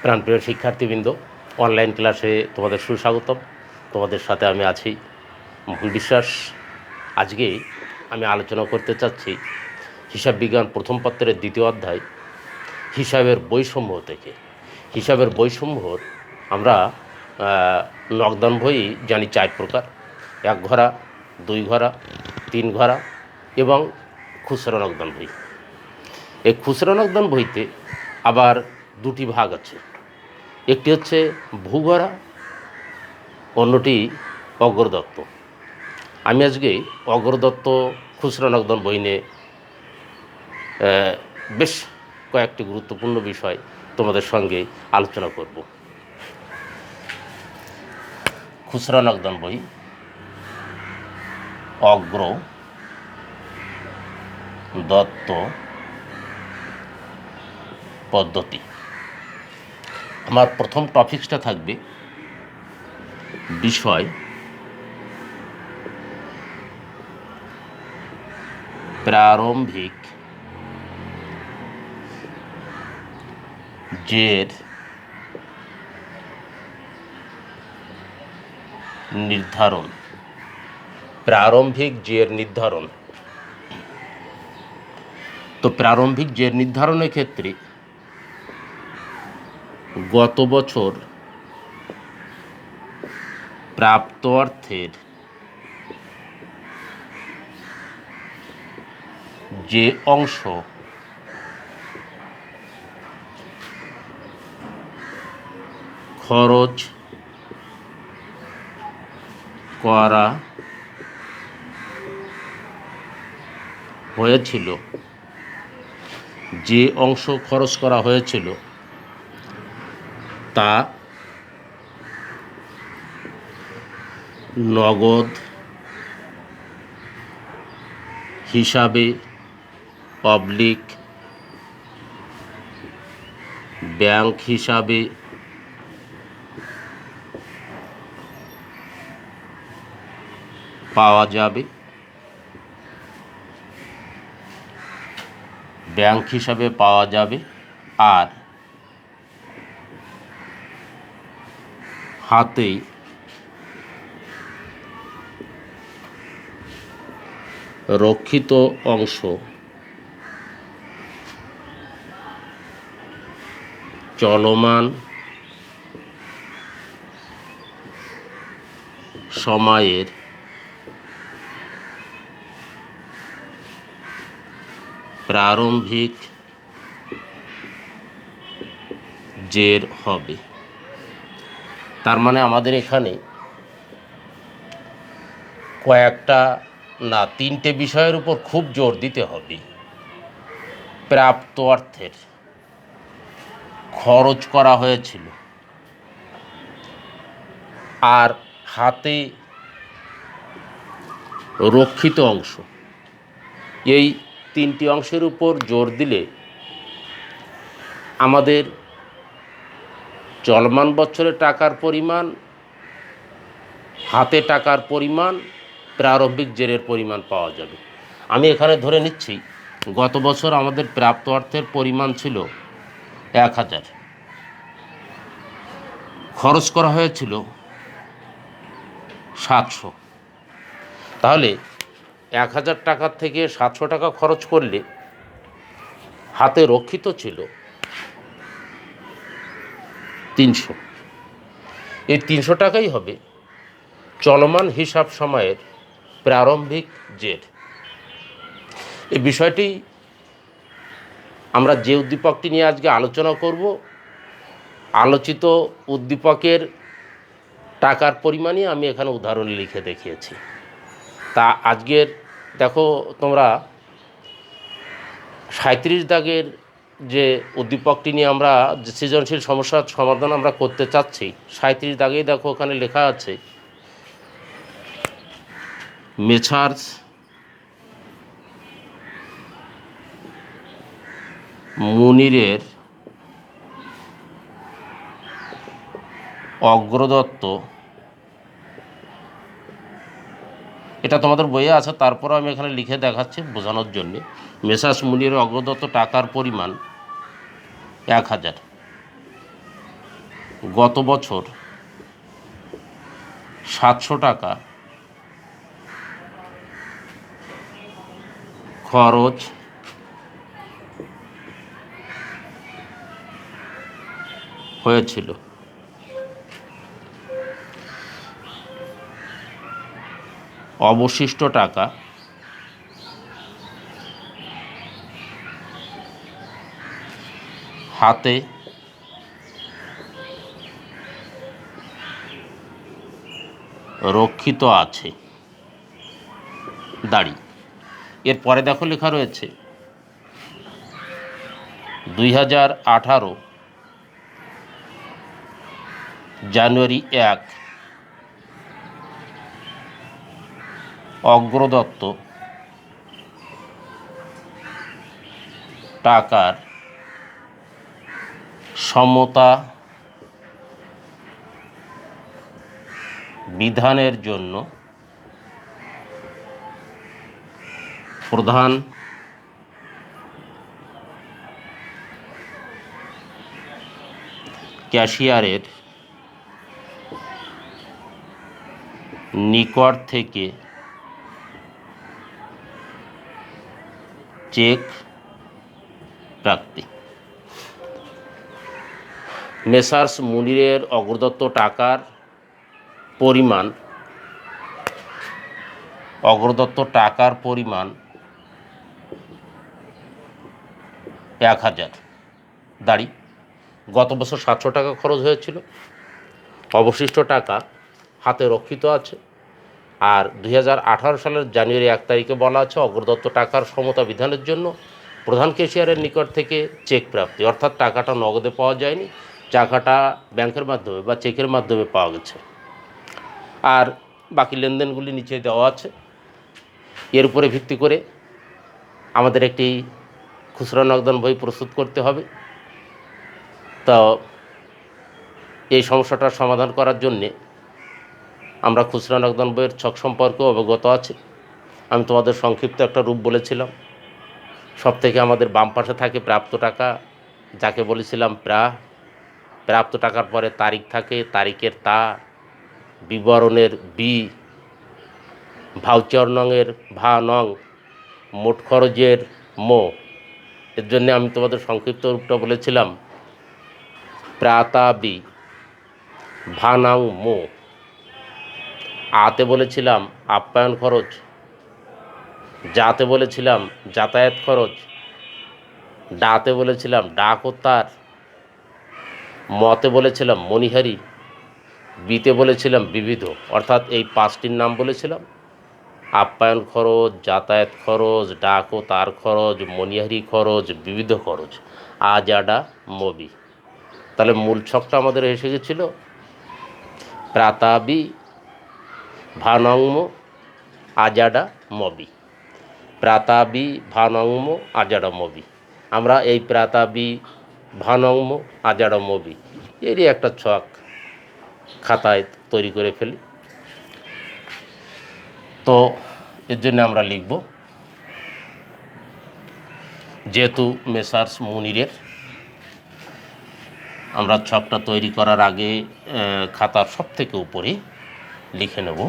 প্রাণপ্রিয় শিক্ষার্থীবৃন্দ, অনলাইন ক্লাসে তোমাদের সুস্বাগতম। তোমাদের সাথে আমি আছি মোহন বিশ্বাস। আজকে আমি আলোচনা করতে চাচ্ছি হিসাব বিজ্ঞান প্রথম পত্রের দ্বিতীয় অধ্যায় হিসাবের বৈষম্য থেকে। হিসাবের বৈষম্যর আমরা নকদান বই জানি 4 প্রকার: 1 ঘরা, 2 ঘরা, 3 ঘরা এবং খুচরা নকদান বই। এই খুচরা নকদান বইতে আবার 2টি ভাগ আছে। একটি হচ্ছে ভূঘরা, অন্যটি অগ্রদত্ত। আমি আজকে অগ্রদত্ত খুচরা নকদান বই নিয়ে বেশ কয়েকটি গুরুত্বপূর্ণ বিষয় তোমাদের সঙ্গে আলোচনা করব। খুচরা নকদান বই, অগ্রদত্ত পদ্ধতি। আমার প্রথম টপিকসটা থাকবে বিষয় প্রারম্ভিক জের নির্ধারণ। প্রারম্ভিক জের নির্ধারণ। তো প্রারম্ভিক জের নির্ধারণের ক্ষেত্রে গত বছর প্রাপ্ত অর্থের যে অংশ খরচ করা হয়েছিল, যে অংশ খরচ করা হয়েছিল তা নগদ হিসাবে পাবলিক ব্যাংক হিসাবে পাওয়া যাবে। ব্যাংক হিসাবে পাওয়া যাবে আর হাতে রক্ষিত অংশ চলমান সময়ের প্রারম্ভিক জের হবে। তার মানে আমাদের এখানে কয়েকটা না 3টে বিষয়ের উপর খুব জোর দিতে হবে। প্রাপ্ত অর্থের খরচ করা হয়েছিল আর হাতে রক্ষিত অংশ, এই 3টি অংশের উপর জোর দিলে আমাদের চলমান বছরের টাকার পরিমাণ, হাতে টাকার পরিমাণ, প্রারম্ভিক জেরের পরিমাণ পাওয়া যাবে। আমি এখানে ধরে নিচ্ছি গত বছর আমাদের প্রাপ্ত অর্থের পরিমাণ ছিল 1000, খরচ করা হয়েছিল 700। তাহলে 1000 টাকার থেকে 700 টাকা খরচ করলে হাতে রক্ষিত ছিল 300। এই 300 টাকাই হবে চলমান হিসাব সময়ের প্রারম্ভিক জের। এই বিষয়টি আমরা যে উদ্দীপকটি নিয়ে আজকে আলোচনা করব, আলোচিত উদ্দীপকের টাকার পরিমাণই আমি এখানে উদাহরণ লিখে দেখিয়েছি। তা আজকের দেখো তোমরা 37 দাগের যে উদ্দীপকটি নিয়ে আমরা যে সৃজনশীল সমস্যার সমাধান আমরা করতে চাচ্ছি, 37 দাগেই দেখো ওখানে লেখা আছে মেছার্স মুনিরের অগ্রদত্ত, এটা তোমাদের বইয়ে আছে, তারপরে আমি এখানে লিখে দেখাচ্ছি বোঝানোর জন্যে। মেছার্স মুনিরের অগ্রদত্ত টাকার পরিমাণ 1000। গত বছর 700 টাকা খরচ হয়েছিল। অবশিষ্ট টাকা হাতে রক্ষিত আছে। দাঁড়ি। এরপরে দেখো লেখা রয়েছে 2018 জানুয়ারি 1 অগ্রদত্ত টাকার সমতা বিধানের জন্য প্রধান ক্যাশিয়ারের নিকট থেকে চেক প্রাপ্তি। মেসার্স মুনিরের অগ্রদত্ত টাকার পরিমাণ 1000। দাঁড়ি। গত বছর 700 টাকা খরচ হয়েছিল, অবশিষ্ট টাকা হাতে রক্ষিত আছে। আর 2018 সালের জানুয়ারি 1 তারিখে বলা আছে অগ্রদত্ত টাকার সমতা বিধানের জন্য প্রধান ক্যাশিয়ারের নিকট থেকে চেক প্রাপ্তি, অর্থাৎ টাকাটা নগদে পাওয়া যায়নি, টাকাটা ব্যাংকের মাধ্যমে বা চেকের মাধ্যমে পাওয়া গেছে। আর বাকি লেনদেনগুলি নিচে দেওয়া আছে। এর উপরে ভিত্তি করে আমাদের একটি খুচরা নগদান বই প্রস্তুত করতে হবে। তো এই সমস্যাটার সমাধান করার জন্যে আমরা খুচরা নগদান বইয়ের ছক সম্পর্কে অবগত আছি। আমি তোমাদের সংক্ষিপ্ত একটা রূপ বলেছিলাম। সব থেকে আমাদের বাম পাশে থাকে প্রাপ্ত টাকা, যাকে বলেছিলাম প্রাপ্ত টাকার পরে তারিখ থাকে, তারিখের তা, বিবরণের বি, ভাউচার নংয়ের ভা নং, মোট খরচের মো। এর জন্য আমি তোমাদের সংক্ষিপ্ত রূপটা বলেছিলাম প্রাতা বি, ভা নং মো। আতে বলেছিলাম আপ্যায়ন খরচ, যাতে বলেছিলাম যাতায়াত খরচ, ডাতে বলেছিলাম ডাক ও তার, মতে বলেছিলাম মণিহারি, বিতে বলেছিলাম বিবিধ। অর্থাৎ এই 5টির নাম বলেছিলাম: আপ্যায়ন খরচ, যাতায়াত খরচ, ডাক ও তার খরচ, মণিহারি খরচ, বিবিধ খরচ, আজাডা মবি। তাহলে মূল ছকটা আমাদের এসে গেছিল প্রাতাবি ভানংম আজাডা মবি। প্রাতাবি ভানংম আজাডা মবি। আমরা এই প্রাতাবি ভানংম আজাডা মবি এরই একটা ছক খাতায় তৈরি করে ফেলি। তো এর জন্য আমরা লিখব, যেহেতু মেসার্স মুনিরের, আমরা ছকটা তৈরি করার আগে খাতার সব থেকে উপরে লিখে নেব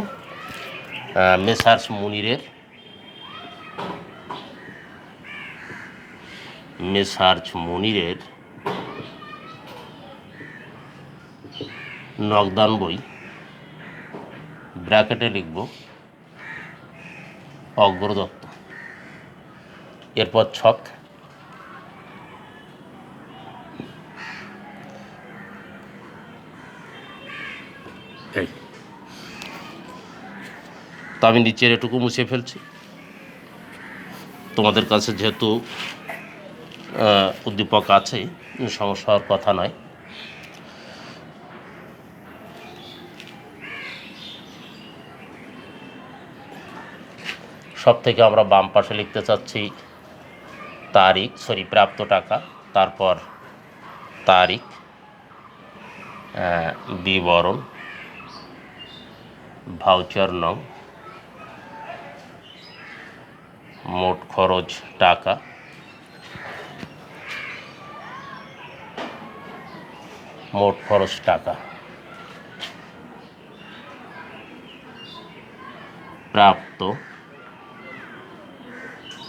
মেসার্স মুনিরের নগদান বই, ব্র্যাকেটে লিখব অগ্রদত্ত। এরপর ছক, তো আমি নিচের এটুকু মুছে ফেলছি। তোমাদের কাছে যেহেতু উদ্দীপক আছে, সমস্যা হওয়ার কথা নয়। সব থেকে আমরা বাম পাশে লিখতে চাচ্ছি প্রাপ্ত টাকা, তারপর তারিখ, বিবরণ, ভাউচার নং, মোট খরচ টাকা, মোট খরচ টাকা। প্রাপ্ত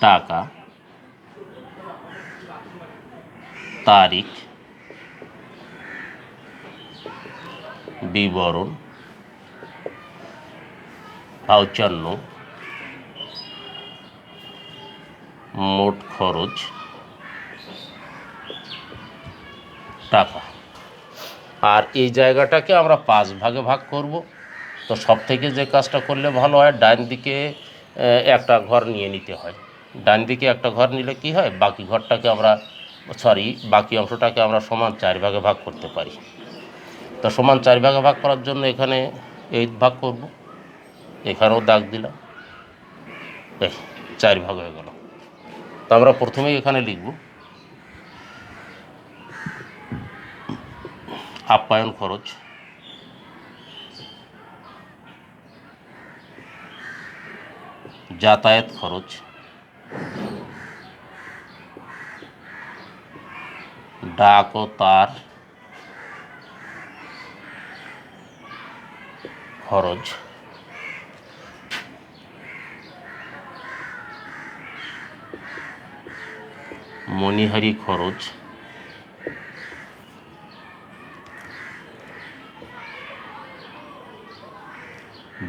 টাকা তারিখ বিবরণ 55 মোট খরচ টাকা। আর এই জায়গাটাকে আমরা 5 ভাগে ভাগ করব। তো সব থেকে যে কাজটা করলে ভালো হয়, ডান দিকে একটা ঘর নিয়ে নিতে হয়। ডান দিকে একটা ঘর নিলে কি হয়, বাকি ঘরটাকে আমরা বাকি অংশটাকে আমরা সমান 4 ভাগে ভাগ করতে পারি। তো সমান 4 ভাগে ভাগ করার জন্য এখানে 8 ভাগ করব। এখানেও দাগ দিলাম, 4 ভাগ হয়ে গেল। তো আমরা প্রথমেই এখানে লিখব আপ্যায়ন খরচ, যাতায়াত খরচ, ডাক ও তার খরচ, মণিহারি খরচ,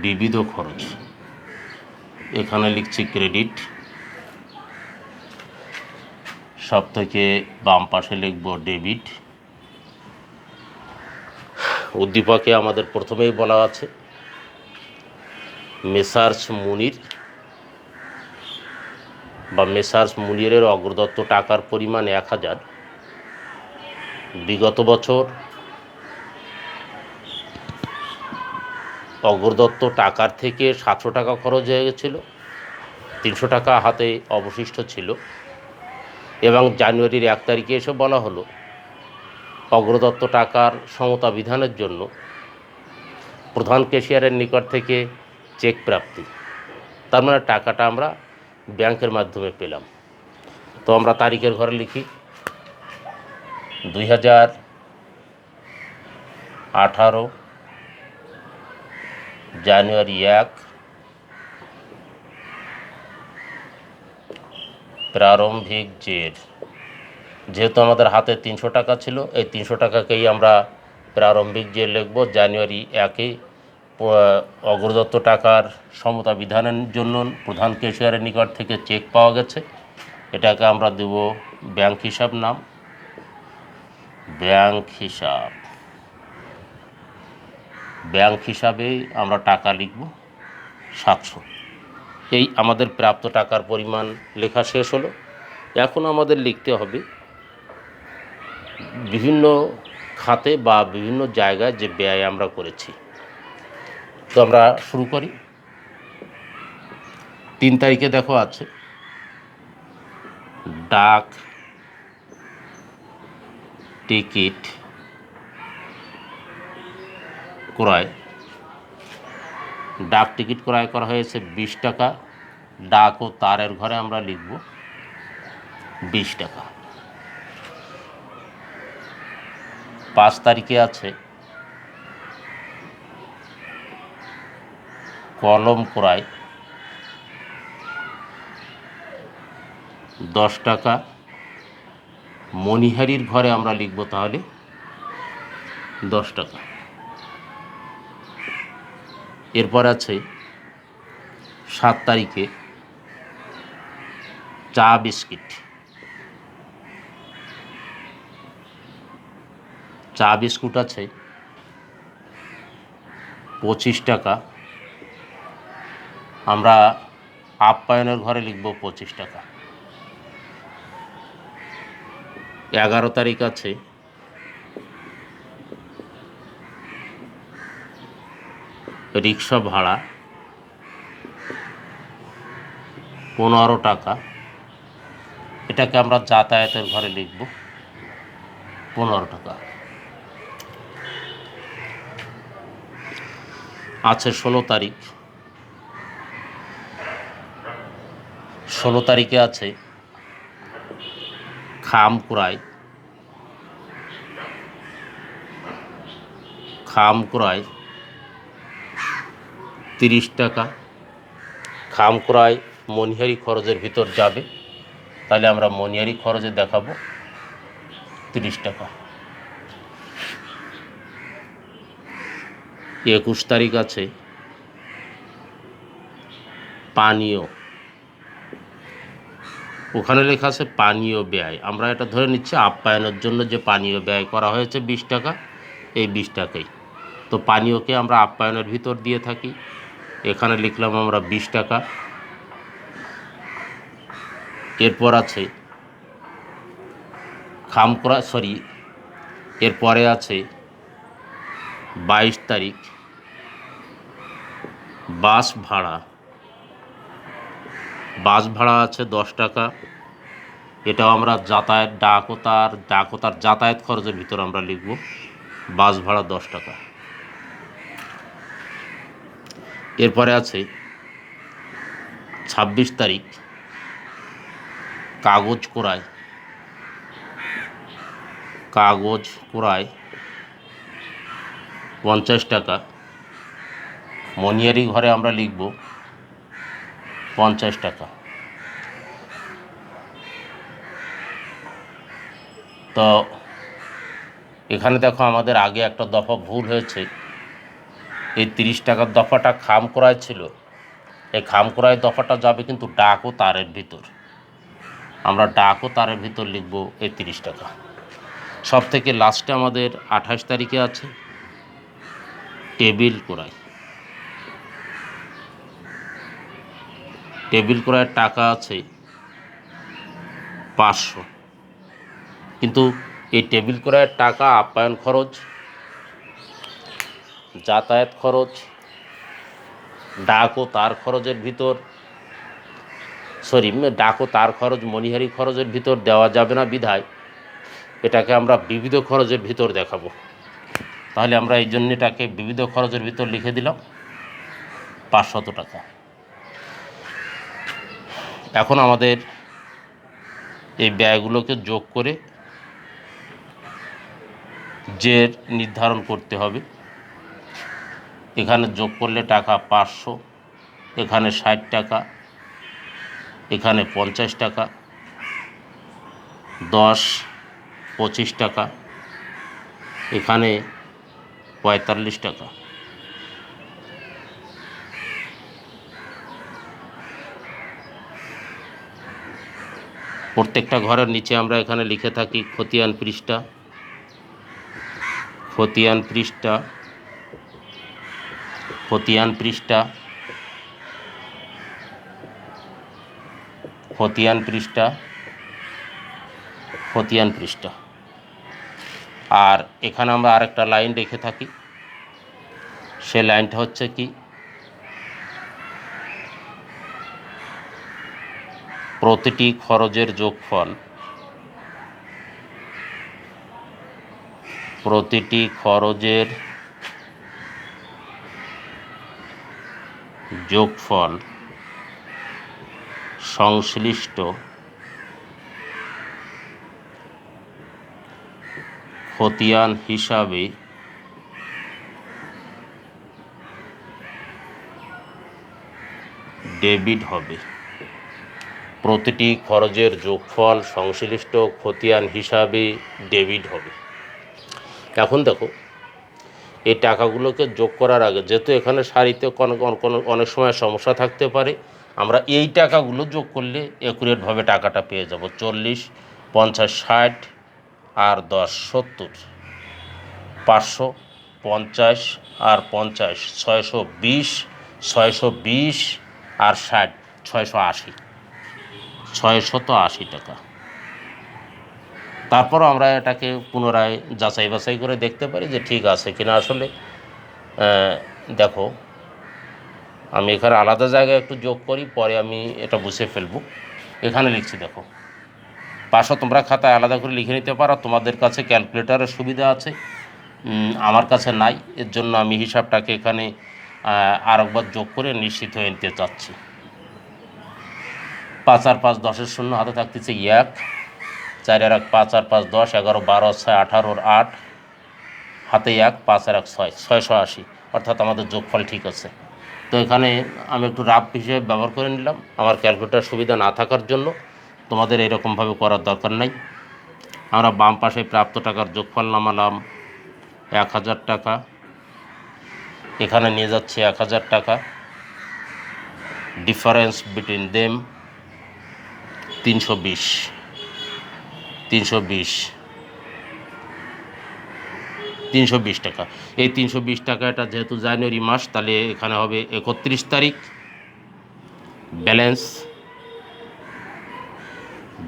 বিবিধ খরচ। এখানে লিখছি ক্রেডিট, সব থেকে বাম পাশে লিখব ডেবিট। উদ্দীপকে আমাদের প্রথমেই বলা আছে মেসার্স মুনির বা মেসার্স মুনিরের অগ্রদত্ত টাকার পরিমাণ 1000। বিগত বছর অগ্রদত্ত টাকার থেকে 700 টাকা খরচ হয়ে গেছিলো, 300 টাকা হাতে অবশিষ্ট ছিল। এবং জানুয়ারির 1 তারিখে এসে বলা হলো অগ্রদত্ত টাকার সমতা বিধানের জন্য প্রধান ক্যাশিয়ারের নিকট থেকে চেক প্রাপ্তি। তার মানে টাকাটা আমরা ব্যাংকের মাধ্যমে পেলাম। তো আমরা তারিখের ঘরে লিখি 2018 জানুয়ারি 1 প্রারম্ভিক জের। যেহেতু আমাদের হাতে 300 টাকা ছিল, এই 300 টাকাকেই আমরা প্রারম্ভিক জের লিখব। জানুয়ারি 1-এ অগ্রদত্ত টাকার সমতা বিধানের জন্য প্রধান ক্যাশিয়ারের নিকট থেকে চেক পাওয়া গেছে। এটাকে আমরা দেব ব্যাংক হিসাব নাম, ব্যাংক হিসাব। ব্যাংক হিসাবেই আমরা টাকা লিখব 700। এই আমাদের প্রাপ্ত টাকার পরিমাণ লেখা শেষ হলো। এখন আমাদের লিখতে হবে বিভিন্ন খাতে বা বিভিন্ন জায়গায় যে ব্যয় আমরা করেছি। তো আমরা শুরু করি। 3 তারিখে দেখো আছে ডাক টিকিট ক্রয়। ডাক টিকিট ক্রয় করা হয়েছে 20 টাকা। ডাক ও তারের ঘরে আমরা লিখব 20 টাকা। 5 তারিখে আছে কলম ক্রয় 10 টাকা। মণিহারির ঘরে আমরা লিখব তাহলে 10 টাকা। এরপর আছে 7 তারিখে চা বিস্কিট। চা বিস্কুট আছে 25 টাকা। আমরা আপ্যায়নের ঘরে লিখব 25 টাকা। 11 তারিখ আছে রিক্সা ভাড়া 15 টাকা। এটাকে আমরা যাতায়াতের ঘরে লিখব 15 টাকা। আছে 16 তারিখ। 16 তারিখে আছে খাম ক্রয় খাম ক্রয় 30 টাকা। খাম ক্রয় মনিহারি খরচের ভিতর যাবে, তাহলে আমরা মনিহারি খরচে দেখাবো 30 টাকা। 21 তারিখ আছে পানীয়, ওখানে লেখা আছে পানীয় ব্যয়, আমরা এটা ধরে নিচ্ছি আপ্যায়নের জন্য যে পানীয় ব্যয় করা হয়েছে 20 টাকা, এই 20 টাকাই। তো পানীয়কে আমরা আপ্যায়নের ভিতর দিয়ে থাকি, এখানে লিখলাম আমরা 20 টাকা। এরপর আছে খামক্রয়, এরপরে আছে 22 তারিখ বাস ভাড়া। বাস ভাড়া আছে 10 টাকা, এটাও আমরা যাতায়াত ডাক ও তার যাতায়াত খরচের ভিতর আমরা লিখব বাস ভাড়া 10 টাকা। এরপরে আছে 26 তারিখ কাগজ ক্রয়। কাগজ ক্রয় 50 টাকা, মনিহারি ঘরে আমরা লিখব 50 টাকা। তো এখানে দেখো আমাদের আগে একটা দফা ভুল হয়েছে, এই 30 টাকার দফাটা খাম ক্রয় ছিল, এই খাম ক্রয় দফাটা যাবে কিন্তু ডাক ও তারের ভিতর, আমরা ডাক ও তারের ভিতর লিখব এই 30 টাকা। সব থেকে লাস্টে আমাদের 28 তারিখে আছে টেবিল ক্রয়। টেবিল ক্রয়ের টাকা আছে 500, কিন্তু এই টেবিল ক্রয়ের টাকা আপ্যায়ন খরচ, যাতায়াত খরচ, ডাক ও তার খরচের ভিতর ডাক ও তার খরচ মনিহারি খরচের ভিতর দেওয়া যাবে না বিধায় এটাকে আমরা বিবিধ খরচের ভিতর দেখাবো। তাহলে আমরা এই জন্য এটাকে বিবিধ খরচের ভিতর লিখে দিলাম 500 টাকা। এখন আমাদের এই ব্যয়গুলোকে যোগ করে জের নির্ধারণ করতে হবে। এখানে যোগ করলে টাকা 500, এখানে 60 টাকা, এখানে 50 টাকা, 10 25 টাকা, এখানে 45 টাকা। প্রত্যেকটা ঘরের নিচে আমরা এখানে লিখে থাকি খতিয়ান পৃষ্ঠা, খতিয়ান পৃষ্ঠা, খতিয়ান পৃষ্ঠা, খতিয়ান পৃষ্ঠা, খতিয়ান পৃষ্ঠা। আর এখানে আমরা আরেকটা লাইন রেখে থাকি, সে লাইনটা হচ্ছে কি প্রতিটি খরচের যোগফল, প্রতিটি খরচের যোগফল সংশ্লিষ্ট খতিয়ান হিসাবে ডেবিট হবে। প্রতিটি খরচের যোগফল সংশ্লিষ্ট খতিয়ান হিসাবে ডেবিট হবে। এখন দেখো এই টাকাগুলোকে যোগ করার আগে, যেহেতু এখানে সারিতে অনেক সময় সমস্যা থাকতে পারে, আমরা এই টাকাগুলো যোগ করলে অ্যাকুরেটভাবে টাকাটা পেয়ে যাব। 40 50 60 আর 10 70, 550 আর 50 620, 620 আর 60 680, 680 টাকা। তারপরও আমরা এটাকে পুনরায় যাচাই বাছাই করে দেখতে পারি যে ঠিক আছে কিনা। আসলে দেখো আমি এখানে আলাদা জায়গায় একটু যোগ করি, পরে আমি এটা বুঝে ফেলবো। এখানে লিখছি দেখো 500, তোমরা খাতায় আলাদা করে লিখে নিতে পারো, তোমাদের কাছে ক্যালকুলেটরের সুবিধা আছে, আমার কাছে নাই, এর জন্য আমি হিসাবটাকে এখানে আরেকবার যোগ করে নিশ্চিত হয়ে নিতে চাচ্ছি। 5 আর 5 10 শূন্য, হাতে থাকতেছে 1, 4 আর 1 5 আর 5 10, 11 12 6 18 8, হাতে 1 5 আর 1 6 680, অর্থাৎ আমাদের যোগফল ঠিক আছে। তো এখানে আমি একটু রাফ হিসেবে ব্যবহার করে নিলাম, আমার ক্যালকুলেটার সুবিধা না থাকার জন্য। তোমাদের এরকমভাবে করার দরকার নাই। আমরা বাম পাশে প্রাপ্ত টাকার যোগফল নামালাম 1000 টাকা, এখানে নিয়ে যাচ্ছে 1000 টাকা, ডিফারেন্স বিটুইন দেম 320 টাকা। এই 320 টাকাটা যেহেতু জানুয়ারি মাস, তাহলে এখানে হবে 31 তারিখ।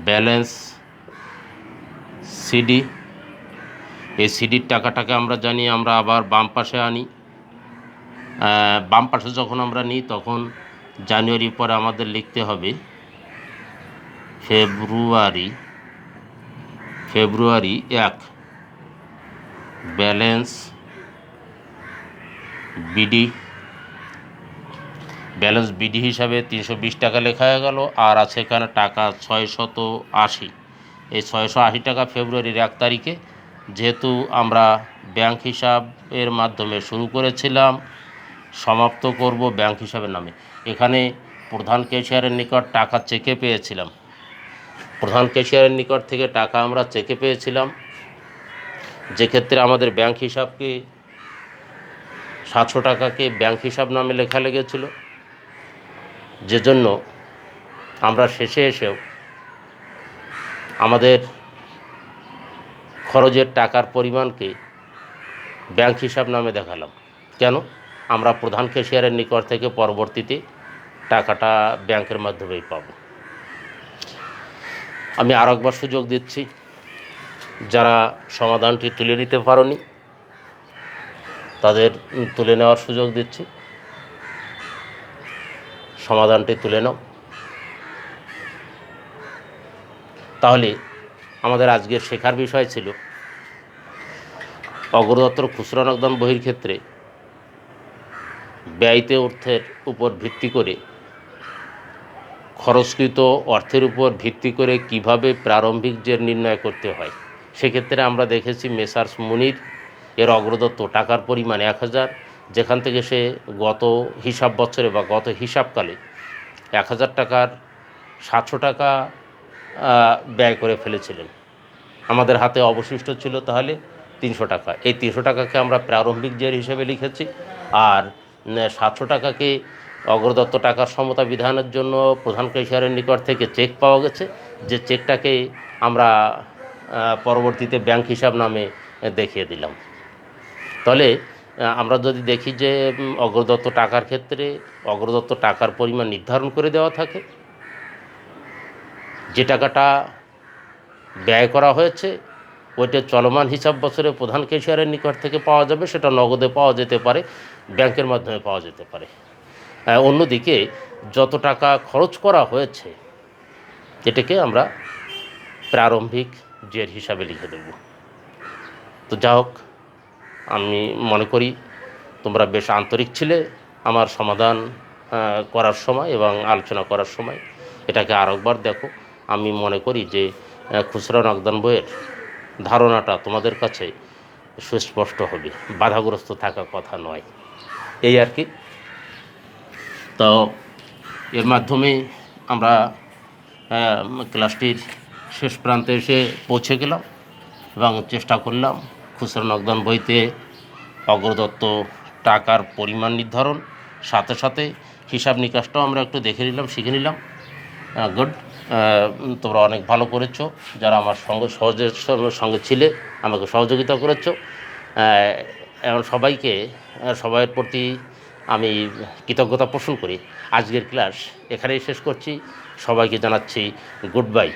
ব্যালেন্স সিডি, এই সিডির টাকাটাকে আমরা জানি, আমরা আবার বাম পাশে আনি। বাম পাশে যখন আমরা নিই তখন জানুয়ারির পরে আমাদের লিখতে হবে ফেব্রুয়ারি 1, ব্যালেন্স বিডি হিসাবে 320 টাকা লেখা হয়ে গেল। আর আছে এখানে টাকা 680। এই 680 টাকা ফেব্রুয়ারির 1 তারিখে, যেহেতু আমরা ব্যাংক হিসাবের মাধ্যমে শুরু করেছিলাম, সমাপ্ত করব ব্যাংক হিসাবের নামে। এখানে প্রধান ক্যাশিয়ারের নিকট টাকা চেকে পেয়েছিলাম, প্রধান ক্যাশিয়ারের নিকট থেকে টাকা আমরা চেকে পেয়েছিলাম, যে ক্ষেত্রে আমাদের ব্যাংক হিসাবকে 700 টাকাকে ব্যাংক হিসাব নামে লেখা লেগেছিল, যে জন্য আমরা শেষে এসেও আমাদের খরচের টাকার পরিমাণকে ব্যাংক হিসাব নামে দেখালাম। কেন? আমরা প্রধান ক্যাশিয়ারের নিকট থেকে পরবর্তীতে টাকাটা ব্যাংকের মাধ্যমেই পাব। আমি আর একবার সুযোগ দিচ্ছি, যারা সমাধানটি তুলে নিতে পারোনি তাদের তুলে নেওয়ার সুযোগ দিচ্ছি। সমাধানটি তুলে নাও। তাহলে আমাদের আজকের শেখার বিষয় ছিল অগ্রদত্তর খুচরা নগদান বহির ক্ষেত্রে ব্যয়িত অর্থের উপর ভিত্তি করে, খরচকৃত অর্থের উপর ভিত্তি করে কিভাবে প্রারম্ভিক জের নির্ণয় করতে হয়। সেক্ষেত্রে আমরা দেখেছি মেসার্স মুনির এর অগ্রদত্ত টাকার পরিমাণ 1000, যেখান থেকে সে গত হিসাব বছরে বা গত হিসাবকালে 1000 টাকার 700 টাকা ব্যয় করে ফেলেছিলেন। আমাদের হাতে অবশিষ্ট ছিল তাহলে 300 টাকা। এই 300 টাকাকে আমরা প্রারম্ভিক জের হিসেবে লিখেছি, আর 700 টাকাকে অগ্রদত্ত টাকার সমতা বিধানের জন্য প্রধান ক্যাশিয়ারের নিকট থেকে চেক পাওয়া গেছে, যে চেকটাকে আমরা পরবর্তীতে ব্যাংক হিসাব নামে দেখিয়ে দিলাম। তাহলে আমরা যদি দেখি যে অগ্রদত্ত টাকার ক্ষেত্রে অগ্রদত্ত টাকার পরিমাণ নির্ধারণ করে দেওয়া থাকে, যে টাকাটা ব্যয় করা হয়েছে ওইটা চলমান হিসাব বছরে প্রধান ক্যাশিয়ারের নিকট থেকে পাওয়া যাবে, সেটা নগদে পাওয়া যেতে পারে, ব্যাংকের মাধ্যমে পাওয়া যেতে পারে। অন্যদিকে যত টাকা খরচ করা হয়েছে এটাকে আমরা প্রারম্ভিক জের হিসাবে লিখে দেব। তো যা হোক, আমি মনে করি তোমরা বেশ আন্তরিক ছিলে আমার সমাধান করার সময় এবং আলোচনা করার সময়। এটাকে আরেকবার দেখো। আমি মনে করি যে খুচরা নগদান বইয়ের ধারণাটা তোমাদের কাছে সুস্পষ্ট হবে, বাধাগ্রস্ত থাকার কথা নয়, এই আর কি। তো এর মাধ্যমে আমরা ক্লাসটির শেষ প্রান্তে এসে পৌঁছে গেলাম এবং চেষ্টা করলাম খুচরা নগদান বইতে অগ্রদত্ত টাকার পরিমাণ নির্ধারণ, সাথে সাথে হিসাব নিকাশটাও আমরা একটু দেখে নিলাম, শিখে নিলাম। গুড, তোমরা অনেক ভালো করেছো, যারা আমার সঙ্গে ছিলে, আমাকে সহযোগিতা করেছো। এখন সবাইয়ের প্রতি আমি কৃতজ্ঞতা পোষণ করি। আজকের ক্লাস এখানেই শেষ করছি। সবাইকে জানাচ্ছি গুড বাই।